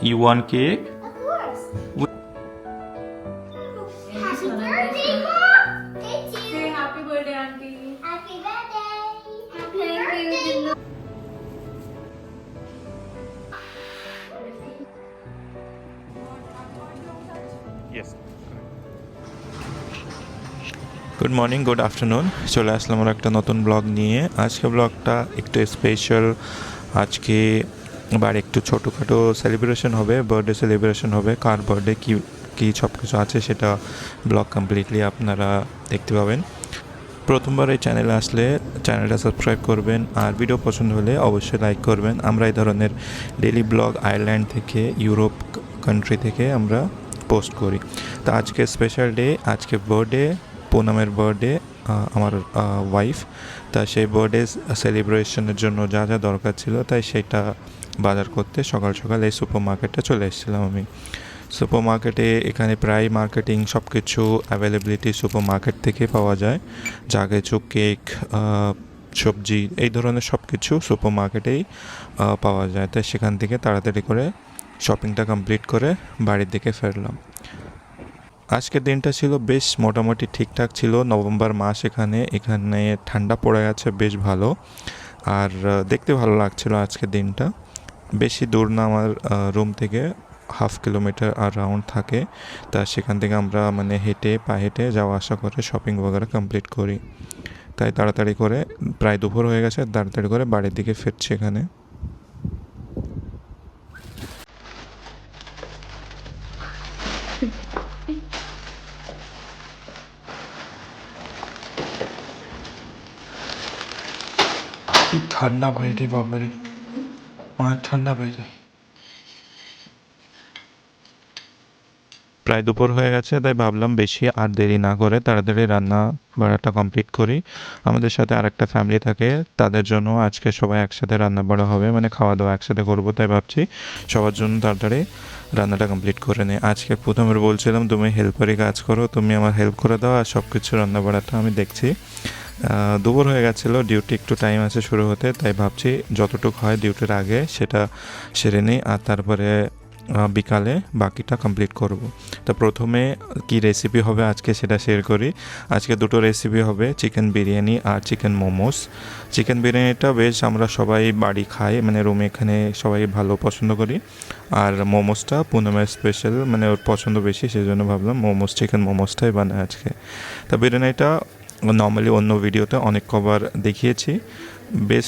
You want cake? Of course. Wh- Happy birthday, Mom! Thank you. Say happy birthday, auntie. Happy birthday. Happy Thank you. birthday. Yes. Good morning, good afternoon. চলে আসলাম আমরা একটা নতুন blog নিয়ে। আজকে ব্লগটা একটু special. আজকে আবার একটু ছোটোখাটো সেলিব্রেশন হবে, বার্থডে সেলিব্রেশন হবে। কার বার্থডে কী কী সব কিছু আছে সেটা ব্লগ কমপ্লিটলি আপনারা দেখতে পাবেন। প্রথমবার এই চ্যানেলে আসলে চ্যানেলটা সাবস্ক্রাইব করবেন, আর ভিডিও পছন্দ হলে অবশ্যই লাইক করবেন। আমরা এই ধরনের ডেইলি ব্লগ আয়ারল্যান্ড থেকে, ইউরোপ কান্ট্রি থেকে আমরা পোস্ট করি। তো আজকে স্পেশাল ডে, আজকে বার্থডে, পুনমের বার্থডে, আমার ওয়াইফ। তা সেই বার্থডে সেলিব্রেশনের জন্য যা যা দরকার ছিল তাই সেটা বাজার করতে সকাল সকাল এই সুপার মার্কেটে চলে এসেছিলাম আমি। সুপার মার্কেটে এখানে প্রায় মার্কেটিং সব কিছু অ্যাভেলেবিলিটি সুপার মার্কেট থেকে পাওয়া যায়। যা কিছু কেক, সবজি, এই ধরনের সব কিছু সুপার মার্কেটেই পাওয়া যায়। তাই সেখান থেকে তাড়াতাড়ি করে শপিংটা কমপ্লিট করে বাড়ির দিকে ফিরলাম। আজকের দিনটা ছিল বেশ মোটামুটি ঠিকঠাক ছিল। নভেম্বর মাস, এখানে ঠান্ডা পড়ে গেছে বেশ ভালো, আর দেখতে ভালো লাগছিল আজকের দিনটা। বেশি দূর না, আমার রুম থেকে 1/2 কিলোমিটার আর রাউন্ড থাকে। তা সেখান থেকে আমরা মানে পা হেঁটে যাওয়া আসা করে শপিং বগেরা কমপ্লিট করি। তাই তাড়াতাড়ি করে, প্রায় দুপুর হয়ে গেছে, তাড়াতাড়ি করে বাড়ির দিকে ফিরছি এখানে। কি ঠান্ডা বাইরে, বাবারে, অনেক ঠান্ডা বাইরে। প্রায় দুপুর হয়ে গেছে, তাই ভাবলাম বেশি আর দেরি না করে তাড়াতাড়ি রান্না বাড়াটা কমপ্লিট করি। আমাদের সাথে আরেকটা ফ্যামিলি থাকে, তাদের জন্য আজকে সবাই একসাথে রান্না বাড়া হবে, মানে খাওয়া দাওয়া একসাথে করবো। তাই ভাবছি সবার জন্য তাড়াতাড়ি রান্নাটা কমপ্লিট করে নিই। আজকে প্রথমে বলছিলাম তুমি হেল্পারই কাজ করো, তুমি আমার হেল্প করে দাও, আর সব কিছু রান্না বাড়াটা আমি দেখছি। দুপুর হয়ে গেছিলো, ডিউটি একটু টাইম আছে শুরু হতে, তাই ভাবছি যতটুকু হয় ডিউটির আগে সেটা সেরে নিই, আর তারপরে বিকালে বাকিটা কমপ্লিট করব। তো প্রথমে কি রেসিপি হবে আজকে সেটা শেয়ার করি। আজকে দুটো রেসিপি হবে, চিকেন বিরিয়ানি আর চিকেন মোমোস। চিকেন বিরিয়ানিটা বেশ আমরা সবাই বাড়ি খাই, মানে রুমে এখানে সবাই ভালো পছন্দ করি। আর মোমোসটা পুনমের স্পেশাল, মানে ওর পছন্দ বেশি, সেই জন্য ভাবলাম চিকেন মোমোসটাই বানায় আজকে। তো বিরিয়ানিটা নর্মালি অন্য ভিডিওতে অনেক কবার দেখিয়েছি। বেশ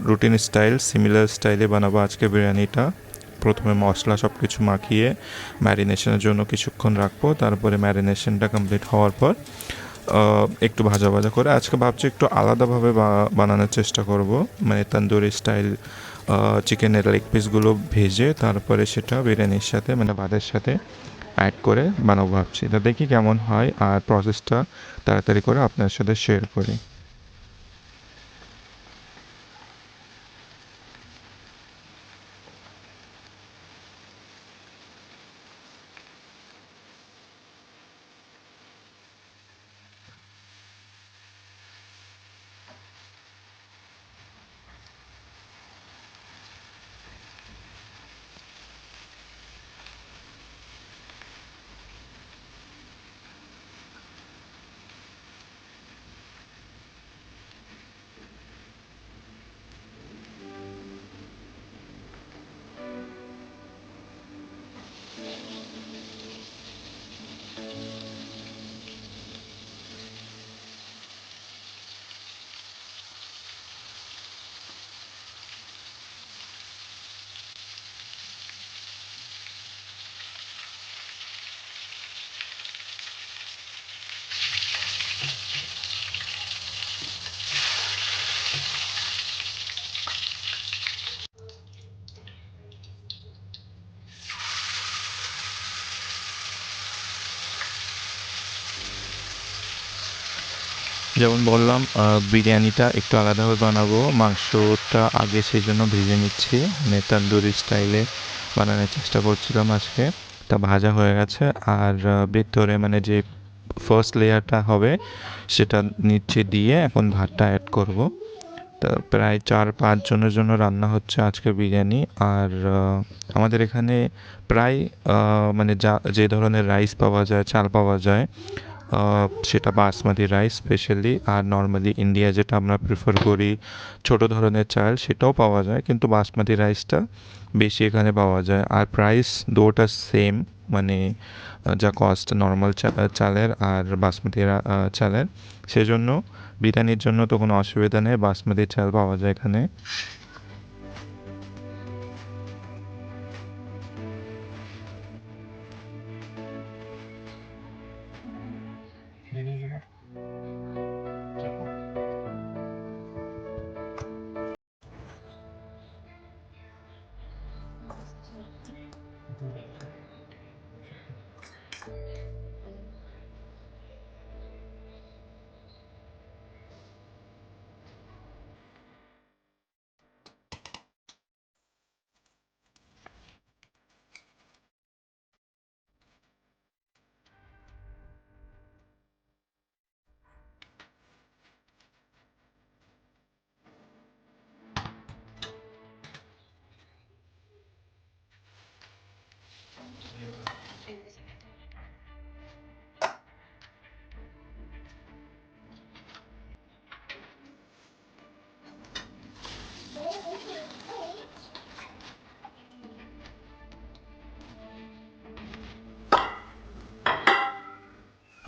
রুটিন স্টাইল, সিমিলার স্টাইলে বানাবো আজকে বিরিয়ানিটা। প্রথমে মশলা সব কিছু মাখিয়ে ম্যারিনেশনের জন্য কিছুক্ষণ রাখবো, তারপরে ম্যারিনেশনটা কমপ্লিট হওয়ার পর একটু ভাজা ভাজা করে আজকে ভাবছি একটু আলাদাভাবে বানানোর চেষ্টা করব, মানে তন্দুরি স্টাইল। চিকেনের লেগ পিসগুলো ভেজে তারপরে সেটা বিরিয়ানির সাথে, মানে ভাতের সাথে অ্যাড করে বানাবো ভাবছি। তা দেখি কেমন হয়, আর প্রসেসটা তাড়াতাড়ি করে আপনার সাথে শেয়ার করি। যেমন বললাম, বিরিয়ানিটা একটু আলাদাভাবে বানাবো। মাংসটা আগে সেই জন্য ভেজে নিচ্ছি, মানে তন্দুরি স্টাইলে বানানোর চেষ্টা করছিলাম আজকে। তা ভাজা হয়ে গেছে, আর ভেতরে মানে যে ফার্স্ট লেয়ারটা হবে সেটা নিচে দিয়ে এখন ভাতটা অ্যাড করব। তো প্রায় 4-5 জনের জন্য রান্না হচ্ছে আজকে বিরিয়ানি। আর আমাদের এখানে প্রায় মানে যে ধরনের রাইস পাওয়া যায়, চাল পাওয়া যায়, সেটা বাসমতি রাইস স্পেশালি, আর নর্মালি ইন্ডিয়া যেটা আমরা প্রিফার করি ছোট ধরনের চাল, সেটাও পাওয়া যায়, কিন্তু বাসমতি রাইসটা বেশি এখানে পাওয়া যায়। আর প্রাইস দুটোটা সেম, মানে যা কস্ট নর্মাল চালের আর বাসমতি চালের, সেজন্য বিরিয়ানির জন্য তো কোনো অসুবিধা নেই, বাসমতি চাল পাওয়া যায় এখানে।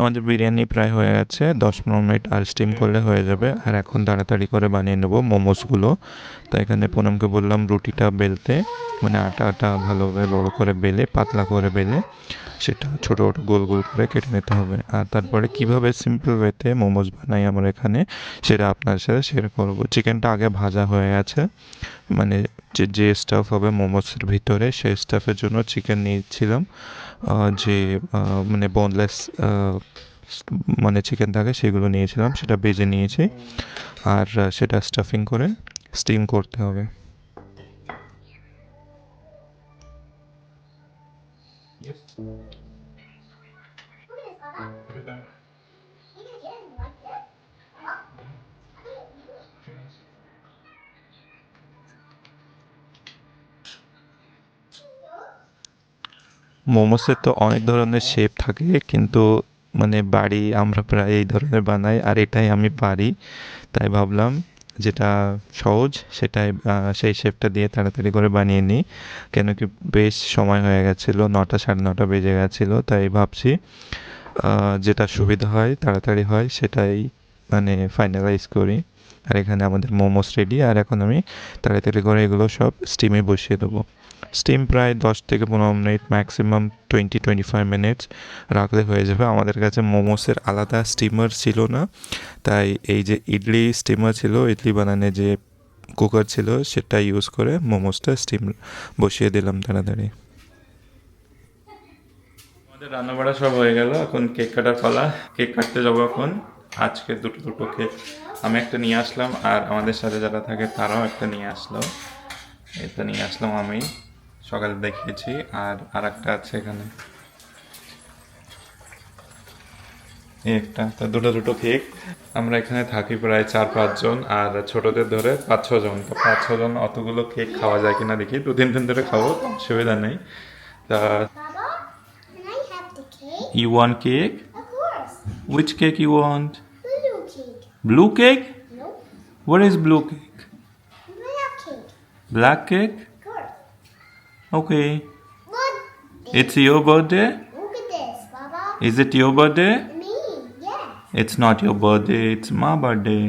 আমাদের বিরিয়ানি প্রায় হয়ে গেছে, 10-15 মিনিট আর স্টিম করলে হয়ে যাবে। আর এখন তাড়াতাড়ি করে বানিয়ে নেবো মোমোসগুলো। তো এখানে পুনমকে বললাম রুটিটা বেলতে, মানে আটাটা ভালোভাবে বড় করে বেলে, পাতলা করে বেলে সেটা ছোটো ছোটো গোল গোল করে কেটে নিতে হবে। আর তারপরে কীভাবে সিম্পল ওয়েতে মোমোস বানাই আমার এখানে, সেটা আপনার সাথে শেয়ার করবো। চিকেনটা আগে ভাজা হয়ে গেছে, মানে যে স্টাফ হবে মোমোসের ভিতরে সেই স্টাফের জন্য চিকেন নিয়েছিলাম, যে মানে বোনলেস মানে চিকেন থাকে সেগুলো নিয়েছিলাম, সেটা বেজে নিয়েছি। আর সেটা স্টাফিং করে স্টিম করতে হবে। মোমোসের তো অনেক ধরনের শেপ থাকে, কিন্তু মানে বাড়ি আমরা প্রায় এই ধরনের বানাই, আর এটাই আমি পারি। তাই ভাবলাম যেটা সহজ সেটাই, সেই শেপটা দিয়ে তাড়াতাড়ি করে বানিয়ে নিই। কেন কি বেশ সময় হয়ে গেছিলো, 9টা 9:30 বেজে গেছিলো, তাই ভাবছি যেটা সুবিধা হয় তাড়াতাড়ি হয় সেটাই মানে ফাইনালাইজ করি। আর এখানে আমাদের মোমোস রেডি, আর এখন আমি তাড়াতাড়ি করে এগুলো সব স্টিমে বসিয়ে দেবো। স্টিম প্রায় 10 থেকে 15 মিনিট, ম্যাক্সিমাম 20-25 মিনিটস রাখলে হয়ে যাবে। আমাদের কাছে মোমোসের আলাদা স্টিমার ছিল না, তাই এই যে ইডলি স্টিমার ছিল, ইডলি বানানোর যে কুকার ছিল, সেটা ইউজ করে মোমোসটা স্টিম বসিয়ে দিলাম তাড়াতাড়ি। আমাদের রান্নাবাড়া সব হয়ে গেল, এখন কেক কাটার পালা। কেক কাটতে যাবো এখন। আজকে দুটো কেক আমি একটা নিয়ে আসলাম, আর আমাদের সাথে যারা থাকে তারাও একটা নিয়ে আসলো। এটা নিয়ে আসলাম আমি, সকালে দেখিয়েছি। আর একটা আছে এখানে, এই একটা। তো দুটো কেক। আমরা এখানে থাকি প্রায় 4-5 জন, আর ছোটদের ধরে 5-6 জন। তো 5-6 জন অতগুলো কেক খাওয়া যায় কিনা দেখি, 2-3 দিন ধরে খাবো, অসুবিধা নেই। তা Baba, can I have the cake? you want cake? Of course. Which cake you want? Blue cake. Blue cake? Nope. What is blue cake? Black cake. Black cake? Of course. Okay. Look. It's your birthday? Look at this, Baba. Is it your birthday? Me. Yeah. It's not your birthday, it's my birthday.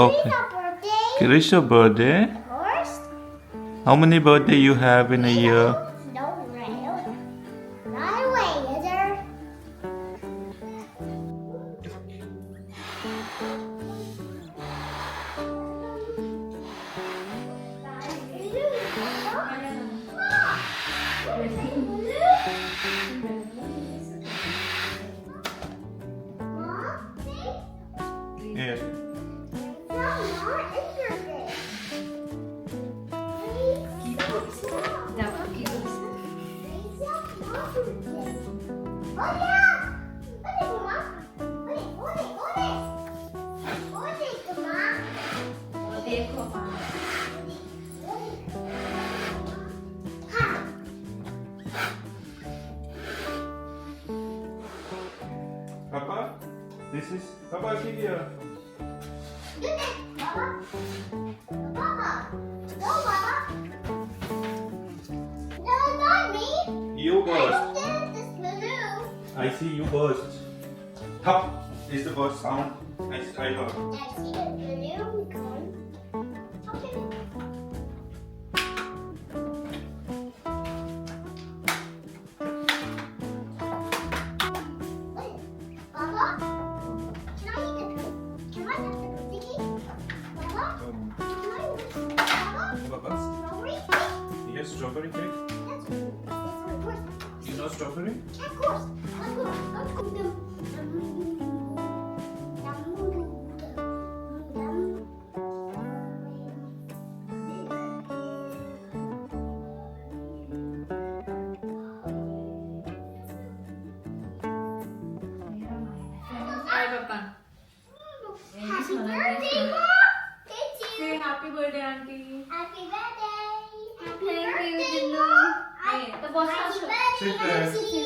Okay. It's our birthday. Kirisha's birthday. Of course. How many birthday you have in a year? No, right away, is there? Yes. देखो Papa, this is Papa here. Baba. Baba. No, Baba. No, not me. You I burst. did this balloon. I see you burst. Thump is the burst sound. I heard. I see the balloon come. Okay. Wait, Baba? Can I eat the Can I have the cookie? Baba? Can I eat the Baba? Strawberry cake? Yes, strawberry cake. That's really good. You know strawberry? Of course. Of course. हाय पापा Happy birthday, Mom! Thank से you. Happy birthday aunty Happy birthday. Happy Thank you, birthday, Jinnu. Mom. Hey, तो बहुत Happy सारा birthday, Sit there. Lucy.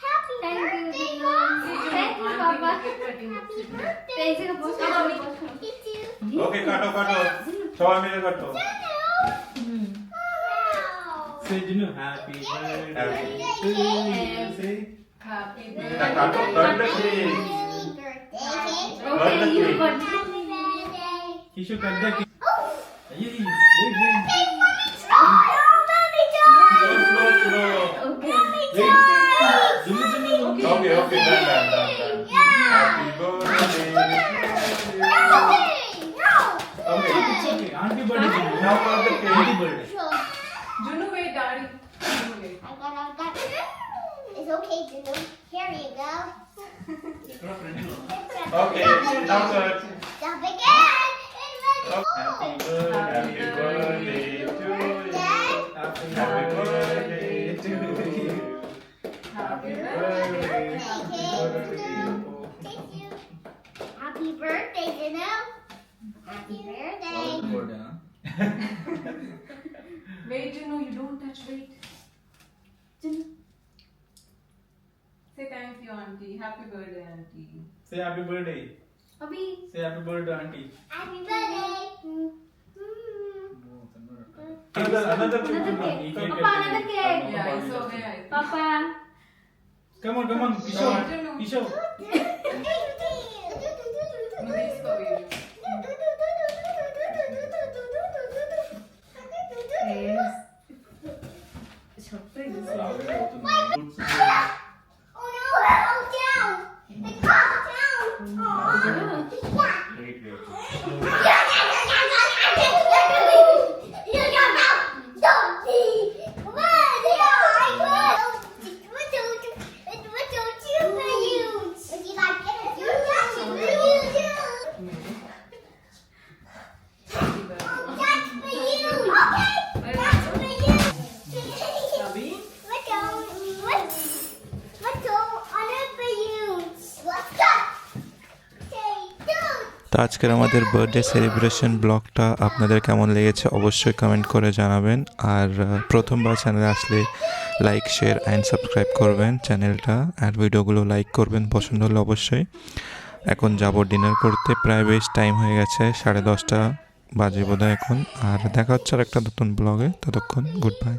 Happy Thank you, birthday, Jinnu. Mom. Thank you, Papa. Happy birthday. पैसे का बहुत सारा Thank you. Okay, काटो काटो. सवाल मेरे काटो. Wow. Say, Jinu, happy birthday Happy to you. birthday. Say, happy काटो birthday cake. Happy birthday. Okay you got Happy birthday. Kishu, cut the cake. Oh, Hey, hey, hey, mommy, stop. Oh, mommy, Slow, die. slow, slow. Okay Mommy, die. Jinu, Jinu. Okay, okay, done. Happy birthday. No, Okay. It's okay. Auntie birthday, Jinu. Now for the cake. Auntie birthday. Junu wait daddy Junu wait I got it. It's okay, Junu. Here you go. Okay, now cut. Jump again. Happy birthday. Happy birthday to you. Happy Happy birthday to you. Happy Birthday. Thank you. Happy birthday, Junu. Happy birthday. Wait Junu you don't touch wait Junu say thank you aunty happy birthday aunty Say happy birthday. अभी Say happy birthday, auntie. Happy birthday. Another cake. Another Come on, cake. eat cake. Papa, another cake. Papa, Yeah, eat it's it. over here. Come on, Kishu. Jinu. Kishu. Nobody's going. Oh no, it fell down. It fell down. Aw. अभी তো আজকের আমাদের birthday celebration ব্লগটা আপনাদের কেমন লেগেছে অবশ্যই comment করে জানাবেন আর প্রথমবার চ্যানেলে আসলে লাইক শেয়ার অ্যান্ড সাবস্ক্রাইব করবেন চ্যানেলটা আর ভিডিওগুলো লাইক করবেন পছন্দ হলে অবশ্যই এখন যাব ডিনার করতে প্রায় বেশ টাইম হয়ে গেছে 10:30 বাজে বোধহয় এখন আর দেখা হচ্ছে আর একটা নতুন ব্লগে ততক্ষণ গুড বাই